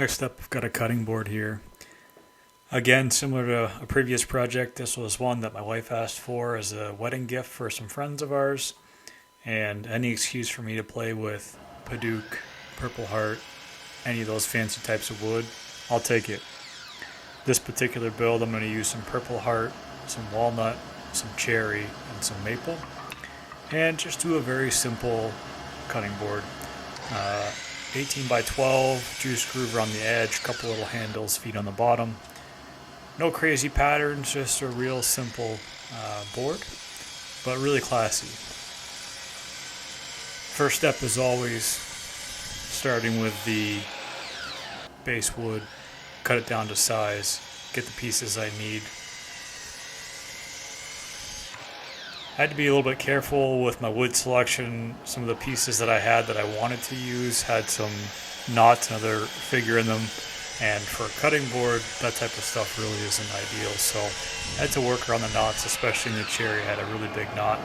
Next up, I've got a cutting board here. Again, similar to a previous project, this was one that my wife asked for as a wedding gift for some friends of ours. And any excuse for me to play with Padauk, purpleheart, any of those fancy types of wood, I'll take it. This particular build, I'm going to use some purpleheart, some walnut, some cherry, and some maple. And just do a very simple cutting board. 18 by 12, juice groove around the edge, couple little handles, feet on the bottom. No crazy patterns, just a real simple board, but really classy. First step is always starting with the base wood, cut it down to size, get the pieces I need. I had to be a little bit careful with my wood selection. Some of the pieces that I had that I wanted to use had some knots and other figure in them. And for a cutting board, that type of stuff really isn't ideal. So I had to work around the knots, especially in the cherry. I had a really big knot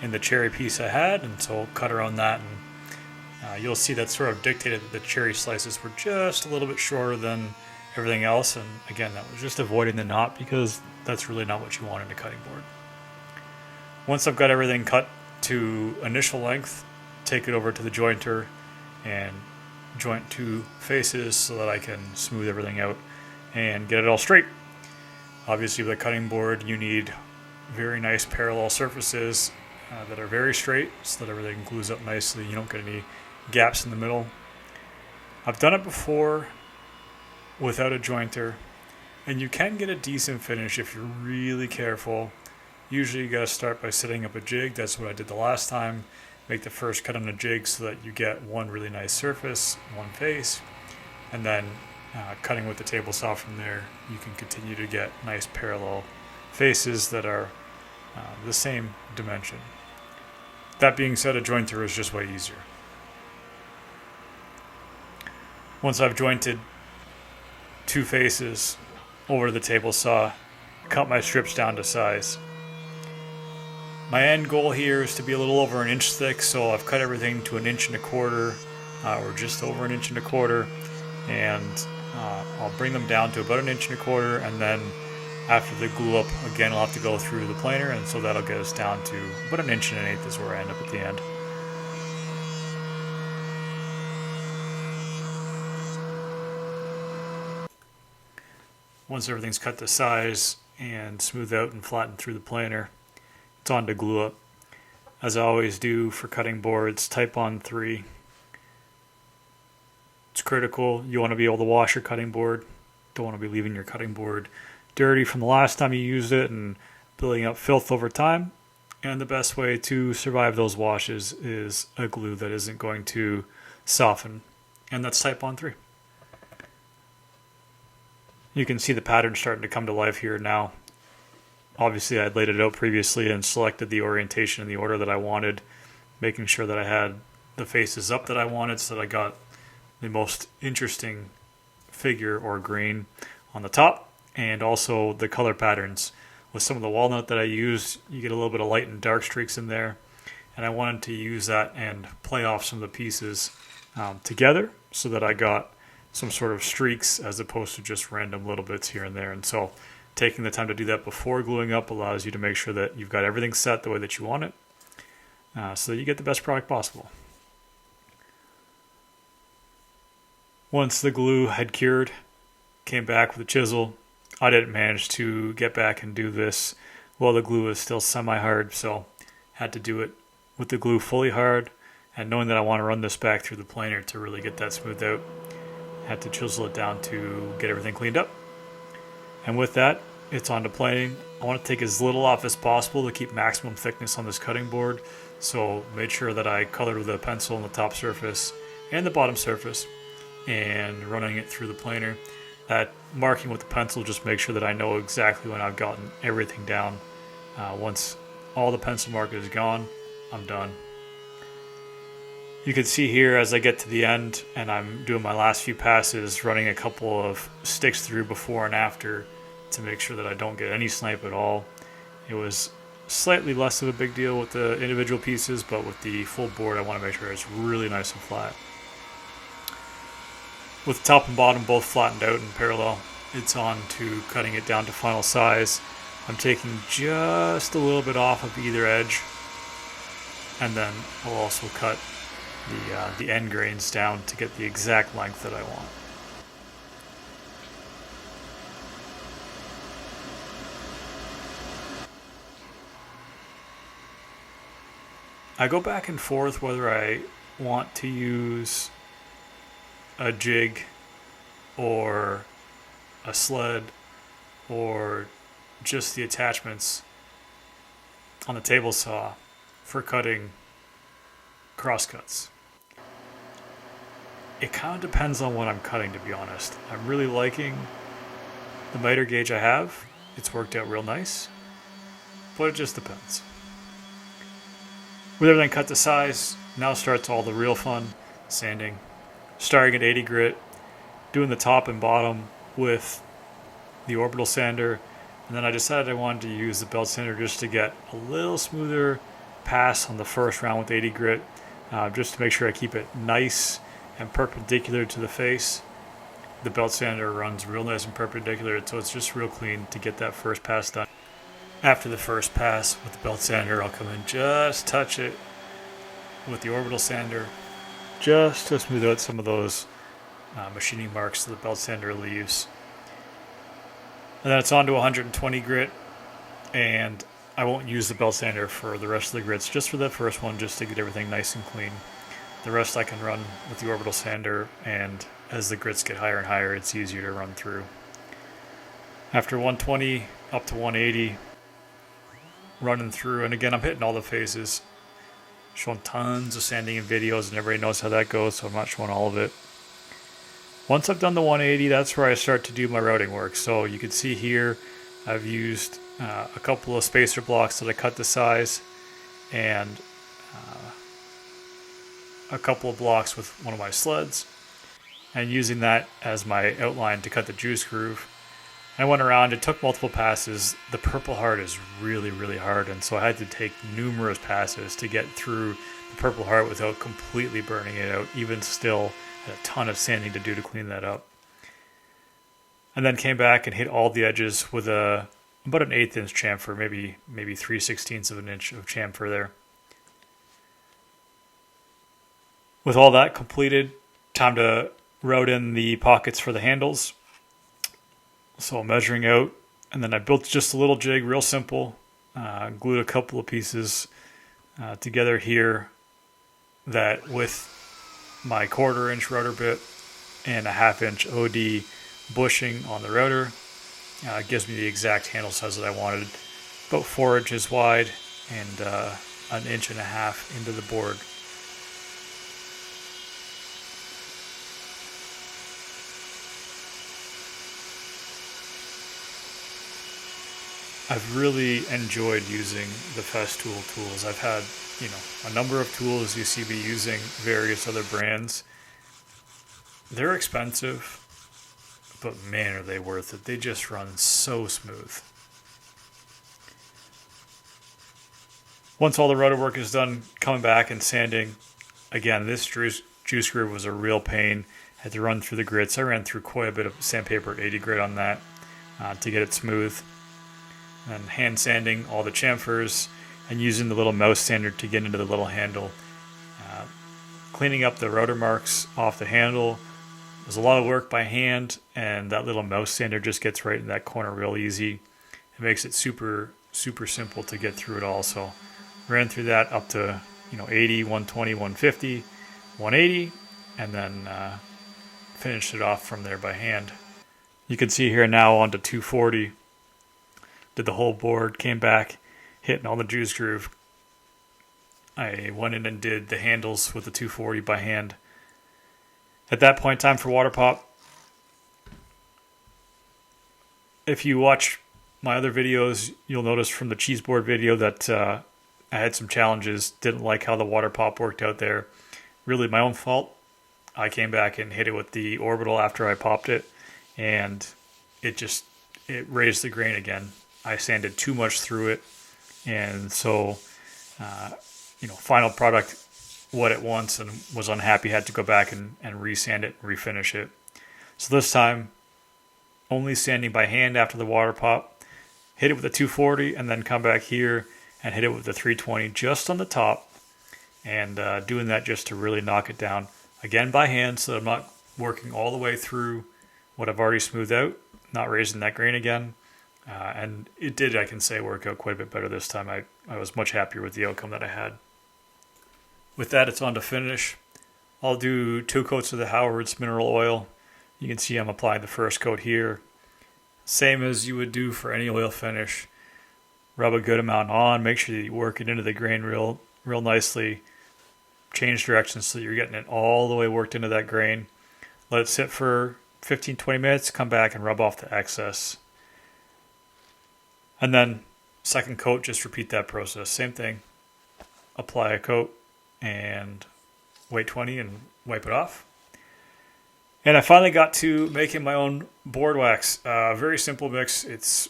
in the cherry piece I had, and so cut around that. And you'll see that sort of dictated that the cherry slices were just a little bit shorter than everything else. And again, that was just avoiding the knot because that's really not what you want in a cutting board. Once I've got everything cut to initial length, take it over to the jointer and joint two faces so that I can smooth everything out and get it all straight. Obviously with a cutting board you need very nice parallel surfaces that are very straight so that everything glues up nicely. You don't get any gaps in the middle. I've done it before without a jointer, and you can get a decent finish if you're really careful. Usually you gotta start by setting up a jig. That's what I did the last time. Make the first cut on a jig so that you get one really nice surface, one face, and then cutting with the table saw from there, you can continue to get nice parallel faces that are the same dimension. That being said, a jointer is just way easier. Once I've jointed two faces over to the table saw, cut my strips down to size. My end goal here is to be a little over an inch thick, so I've cut everything to 1.25 inches, or just over 1.25 inches, and I'll bring them down to about 1.25 inches, and then after the glue up, again, I'll have to go through the planer, and so that'll get us down to about 1 1/8 inches is where I end up at the end. Once everything's cut to size and smoothed out and flattened through the planer, it's on to glue up. As I always do for cutting boards, type on 3. It's critical. You want to be able to wash your cutting board. Don't want to be leaving your cutting board dirty from the last time you used it and building up filth over time. And the best way to survive those washes is a glue that isn't going to soften. And that's type on 3. You can see the pattern starting to come to life here now. Obviously, I'd laid it out previously and selected the orientation in the order that I wanted, making sure that I had the faces up that I wanted so that I got the most interesting figure or grain on the top, and also the color patterns. With some of the walnut that I used, you get a little bit of light and dark streaks in there, and I wanted to use that and play off some of the pieces together so that I got some sort of streaks as opposed to just random little bits here and there. And so taking the time to do that before gluing up allows you to make sure that you've got everything set the way that you want it so that you get the best product possible. Once the glue had cured, came back with a chisel. I didn't manage to get back and do this while the glue was still semi-hard, so had to do it with the glue fully hard, and knowing that I want to run this back through the planer to really get that smoothed out, had to chisel it down to get everything cleaned up. And with that, it's on to planing. I want to take as little off as possible to keep maximum thickness on this cutting board, so made sure that I colored with a pencil on the top surface and the bottom surface and running it through the planer. That marking with the pencil just make sure that I know exactly when I've gotten everything down. Once all the pencil mark is gone, I'm done. You can see here as I get to the end and I'm doing my last few passes, running a couple of sticks through before and after to make sure that I don't get any snipe at all. It was slightly less of a big deal with the individual pieces, but with the full board I want to make sure it's really nice and flat. With the top and bottom both flattened out in parallel, it's on to cutting it down to final size. I'm taking just a little bit off of either edge, and then I'll also cut the end grains down to get the exact length that I want. I go back and forth whether I want to use a jig or a sled or just the attachments on the table saw for cutting crosscuts. It kind of depends on what I'm cutting, to be honest. I'm really liking the miter gauge I have. It's worked out real nice, but it just depends. With everything cut to size, now starts all the real fun, sanding. Starting at 80 grit, doing the top and bottom with the orbital sander, and then I decided I wanted to use the belt sander just to get a little smoother pass on the first round with 80 grit, just to make sure I keep it nice and perpendicular to the face. The belt sander runs real nice and perpendicular, so it's just real clean to get that first pass done. After the first pass with the belt sander, I'll come in, just touch it with the orbital sander, just to smooth out some of those machining marks that the belt sander leaves. And then it's on to 120 grit, and I won't use the belt sander for the rest of the grits, just for that first one, just to get everything nice and clean. The rest I can run with the orbital sander, and as the grits get higher and higher, it's easier to run through. After 120 up to 180, running through, and again, I'm hitting all the faces, showing tons of sanding in videos, and everybody knows how that goes, so I'm not showing all of it. Once I've done the 180, that's where I start to do my routing work. So you can see here, I've used a couple of spacer blocks that I cut to size, and a couple of blocks with one of my sleds, and using that as my outline to cut the juice groove. I went around, it took multiple passes. The Purple Heart is really, really hard, and so I had to take numerous passes to get through the Purple Heart without completely burning it out. Even still, I had a ton of sanding to do to clean that up. And then came back and hit all the edges with about an 1/8 inch chamfer, maybe 3/16 of an inch of chamfer there. With all that completed, time to route in the pockets for the handles. So I'm measuring out, and then I built just a little jig, real simple. Glued a couple of pieces together here that with my 1/4 inch router bit and a 1/2 inch OD bushing on the router gives me the exact handle size that I wanted. About 4 inches wide and 1.5 inches into the board. I've really enjoyed using the Festool tools. I've had, a number of tools you see me using, various other brands. They're expensive, but man, are they worth it. They just run so smooth. Once all the rotor work is done, coming back and sanding, again, this juice groove was a real pain. I had to run through the grits. I ran through quite a bit of sandpaper at 80 grit on that to get it smooth. And hand sanding all the chamfers and using the little mouse sander to get into the little handle. Cleaning up the rotor marks off the handle was a lot of work by hand, and that little mouse sander just gets right in that corner real easy. It makes it super, super simple to get through it all. So ran through that up to 80, 120, 150, 180, and then finished it off from there by hand. You can see here now onto 240. Did the whole board, came back, hitting all the juice groove. I went in and did the handles with the 240 by hand. At that point, time for water pop. If you watch my other videos, you'll notice from the cheese board video that I had some challenges. Didn't like how the water pop worked out there. Really my own fault. I came back and hit it with the orbital after I popped it, and it raised the grain again. I sanded too much through it, and so final product what it wants, and was unhappy. Had to go back and resand it and refinish it. So this time, only sanding by hand after the water pop. Hit it with a 240 and then come back here and hit it with the 320 just on the top. And doing that just to really knock it down. Again by hand so that I'm not working all the way through what I've already smoothed out, not raising that grain again. And it did, I can say, work out quite a bit better this time. I was much happier with the outcome that I had. With that, it's on to finish. I'll do 2 coats of the Howard's mineral oil. You can see I'm applying the first coat here. Same as you would do for any oil finish. Rub a good amount on. Make sure that you work it into the grain real nicely. Change direction so that you're getting it all the way worked into that grain. Let it sit for 15-20 minutes. Come back and rub off the excess. And then second coat, just repeat that process. Same thing. Apply a coat and wait 20 and wipe it off. And I finally got to making my own board wax. Very simple mix. It's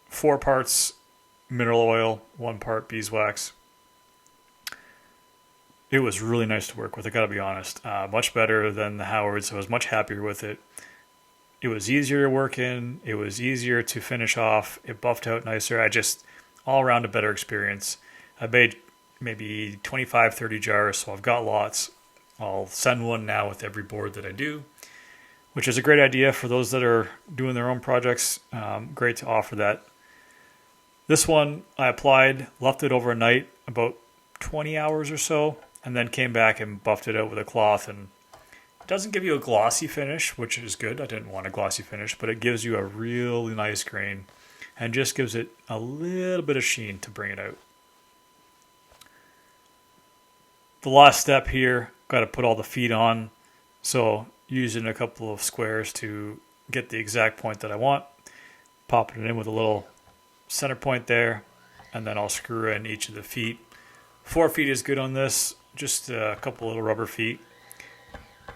4 parts mineral oil, 1 part beeswax. It was really nice to work with, I gotta be honest. Much better than the Howard's. I was much happier with it. It was easier to work in. It was easier to finish off. It buffed out nicer. All around a better experience. I made maybe 25, 30 jars, so I've got lots. I'll send one now with every board that I do, which is a great idea for those that are doing their own projects. Great to offer that. This one I applied, left it overnight, about 20 hours or so, and then came back and buffed it out with a cloth. And it doesn't give you a glossy finish, which is good. I didn't want a glossy finish, but it gives you a really nice grain and just gives it a little bit of sheen to bring it out. The last step here, got to put all the feet on. So using a couple of squares to get the exact point that I want. Popping it in with a little center point there. And then I'll screw in each of the feet. 4 feet is good on this. Just a couple little rubber feet.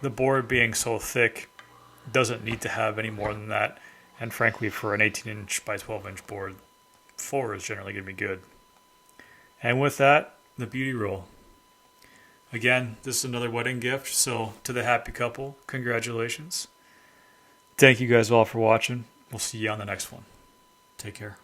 The board being so thick doesn't need to have any more than that. And frankly, for an 18-inch by 12-inch board, 4 is generally going to be good. And with that, the beauty roll. Again, this is another wedding gift, so to the happy couple, congratulations. Thank you guys all for watching. We'll see you on the next one. Take care.